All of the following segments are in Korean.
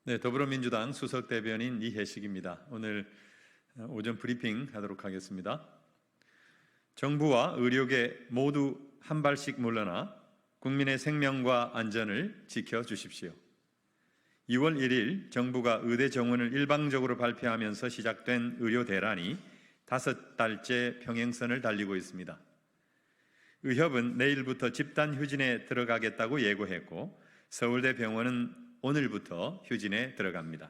네, 더불어민주당 수석 대변인 이혜식입니다. 오늘 오전 브리핑 하도록 하겠습니다. 정부와 의료계 모두 한 발씩 물러나 국민의 생명과 안전을 지켜주십시오. 2월 1일 정부가 의대 정원을 일방적으로 발표하면서 시작된 의료 대란이 5달째 평행선을 달리고 있습니다. 의협은 내일부터 집단 휴진에 들어가겠다고 예고했고 서울대 병원은 오늘부터 휴진에 들어갑니다.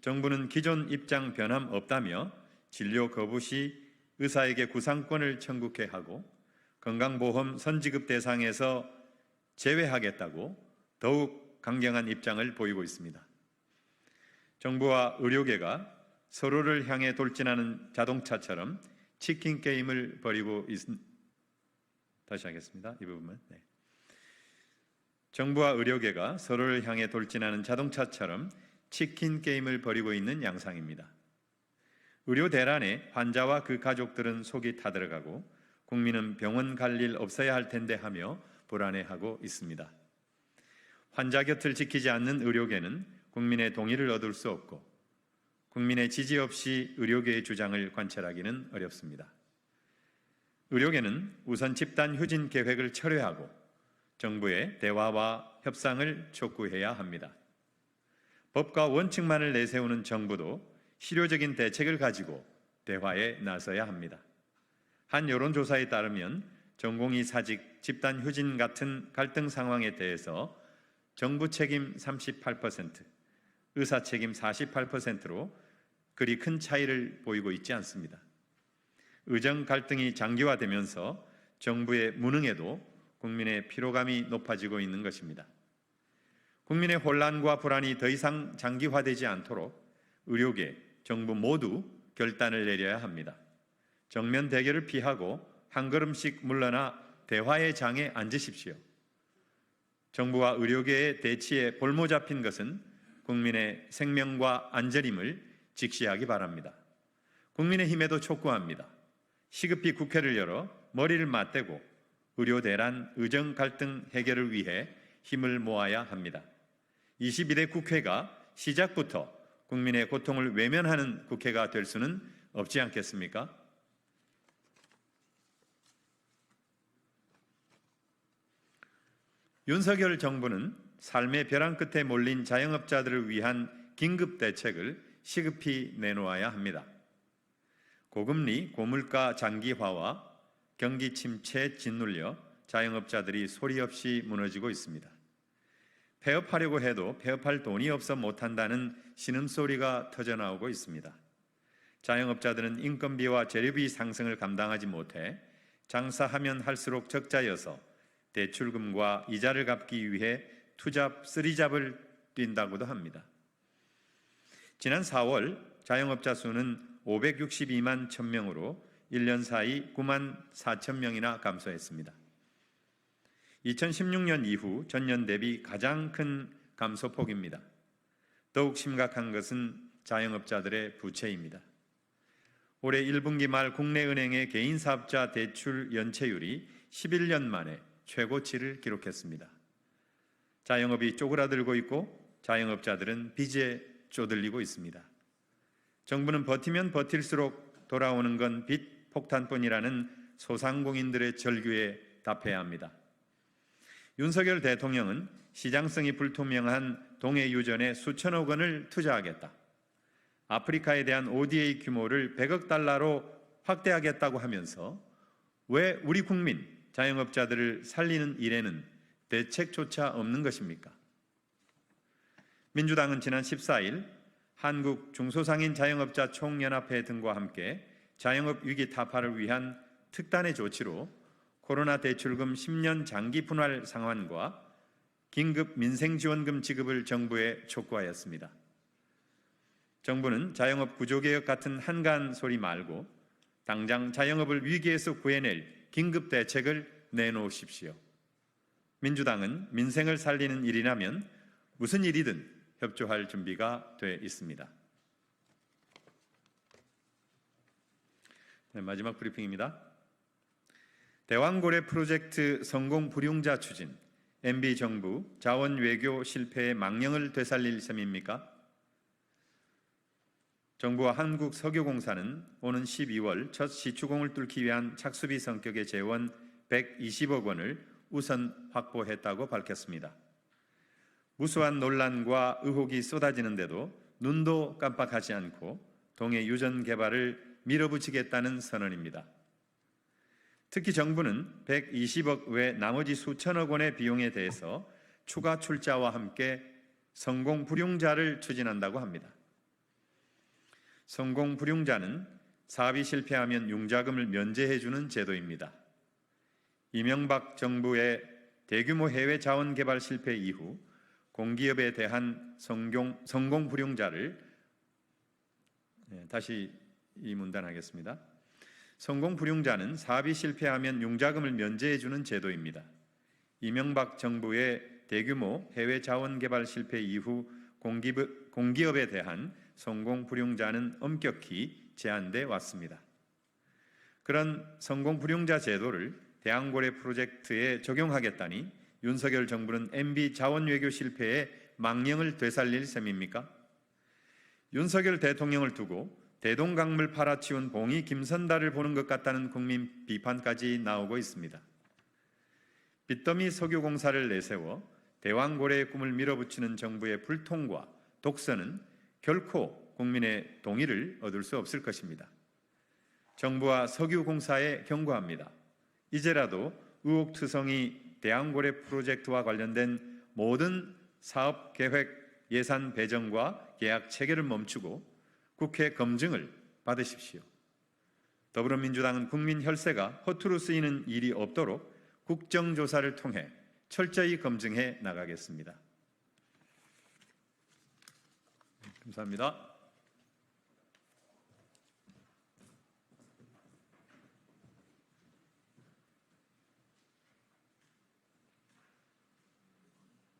정부는 기존 입장 변함 없다며 진료 거부 시 의사에게 구상권을 청구케 하고 건강보험 선지급 대상에서 제외하겠다고 더욱 강경한 입장을 보이고 있습니다. 정부와 의료계가 서로를 향해 돌진하는 자동차처럼 치킨 게임을 벌이고 다시 하겠습니다. 이 부분은. 정부와 의료계가 서로를 향해 돌진하는 자동차처럼 치킨 게임을 벌이고 있는 양상입니다. 의료 대란에 환자와 그 가족들은 속이 타들어가고 국민은 병원 갈 일 없어야 할 텐데 하며 불안해하고 있습니다. 환자 곁을 지키지 않는 의료계는 국민의 동의를 얻을 수 없고 국민의 지지 없이 의료계의 주장을 관철하기는 어렵습니다. 의료계는 우선 집단 휴진 계획을 철회하고 정부의 대화와 협상을 촉구해야 합니다. 법과 원칙만을 내세우는 정부도 실효적인 대책을 가지고 대화에 나서야 합니다. 한 여론조사에 따르면 전공의 사직, 집단 휴진 같은 갈등 상황에 대해서 정부 책임 38%, 의사 책임 48%로 그리 큰 차이를 보이고 있지 않습니다. 의정 갈등이 장기화되면서 정부의 무능에도 국민의 피로감이 높아지고 있는 것입니다. 국민의 혼란과 불안이 더 이상 장기화되지 않도록 의료계, 정부 모두 결단을 내려야 합니다. 정면 대결을 피하고 한 걸음씩 물러나 대화의 장에 앉으십시오. 정부와 의료계의 대치에 볼모 잡힌 것은 국민의 생명과 안전임을 직시하기 바랍니다. 국민의힘에도 촉구합니다. 시급히 국회를 열어 머리를 맞대고 의료 대란, 의정 갈등 해결을 위해 힘을 모아야 합니다. 22대 국회가 시작부터 국민의 고통을 외면하는 국회가 될 수는 없지 않겠습니까? 윤석열 정부는 삶의 벼랑 끝에 몰린 자영업자들을 위한 긴급 대책을 시급히 내놓아야 합니다. 고금리, 고물가 장기화와 경기 침체에 짓눌려 자영업자들이 소리 없이 무너지고 있습니다. 폐업하려고 해도 폐업할 돈이 없어 못한다는 신음소리가 터져나오고 있습니다. 자영업자들은 인건비와 재료비 상승을 감당하지 못해 장사하면 할수록 적자여서 대출금과 이자를 갚기 위해 투잡, 쓰리잡을 뛴다고도 합니다. 지난 4월 자영업자 수는 562만 1000명으로 1년 사이 9만 4천 명이나 감소했습니다. 2016년 이후 전년 대비 가장 큰 감소폭입니다. 더욱 심각한 것은 자영업자들의 부채입니다. 올해 1분기 말 국내 은행의 개인사업자 대출 연체율이 11년 만에 최고치를 기록했습니다. 자영업이 쪼그라들고 있고 자영업자들은 빚에 쪼들리고 있습니다. 정부는 버티면 버틸수록 돌아오는 건 빚 폭탄뿐이라는 소상공인들의 절규에 답해야 합니다. 윤석열 대통령은 시장성이 불투명한 동해 유전에 수천억 원을 투자하겠다. 아프리카에 대한 ODA 규모를 100억 달러로 확대하겠다고 하면서 왜 우리 국민 자영업자들을 살리는 일에는 대책조차 없는 것입니까? 민주당은 지난 14일 한국 중소상인 자영업자 총연합회 등과 함께 자영업 위기 타파를 위한 특단의 조치로 코로나 대출금 10년 장기 분할 상환과 긴급 민생지원금 지급을 정부에 촉구하였습니다. 정부는 자영업 구조개혁 같은 한가한 소리 말고 당장 자영업을 위기에서 구해낼 긴급 대책을 내놓으십시오. 민주당은 민생을 살리는 일이라면 무슨 일이든 협조할 준비가 돼 있습니다. 네, 마지막 브리핑입니다. 대왕고래 프로젝트 성공 불용자 추진, MB 정부 자원 외교 실패의 망령을 되살릴 셈입니까? 정부와 한국석유공사는 오는 12월 첫 시추공을 뚫기 위한 착수비 성격의 재원 120억 원을 우선 확보했다고 밝혔습니다. 무수한 논란과 의혹이 쏟아지는데도 눈도 깜빡하지 않고 동해 유전 개발을 밀어붙이겠다는 선언입니다. 특히 정부는 120억 외 나머지 수천억 원의 비용에 대해서 추가 출자와 함께 성공 불융자를 추진한다고 합니다. 성공 불융자는 사업이 실패하면 융자금을 면제해주는 제도입니다. 이명박 정부의 대규모 해외 자원 개발 실패 이후 공기업에 대한 성공 불융자를 다시 이 문단하겠습니다. 성공 불융자는 사업이 실패하면 융자금을 면제해주는 제도입니다. 이명박 정부의 대규모 해외 자원 개발 실패 이후 공기업에 대한 성공 불융자는 엄격히 제한돼 왔습니다. 그런 성공 불융자 제도를 대왕고래 프로젝트에 적용하겠다니 윤석열 정부는 MB 자원 외교 실패의 망령을 되살릴 셈입니까? 윤석열 대통령을 두고 대동강물 팔아치운 봉이 김선달을 보는 것 같다는 국민 비판까지 나오고 있습니다. 빚더미 석유공사를 내세워 대왕고래의 꿈을 밀어붙이는 정부의 불통과 독선은 결코 국민의 동의를 얻을 수 없을 것입니다. 정부와 석유공사에 경고합니다. 이제라도 의혹투성이 대왕고래 프로젝트와 관련된 모든 사업계획 예산 배정과 계약 체계를 멈추고 국회 검증을 받으십시오. 더불어민주당은 국민 혈세가 허투루 쓰이는 일이 없도록 국정조사를 통해 철저히 검증해 나가겠습니다. 감사합니다.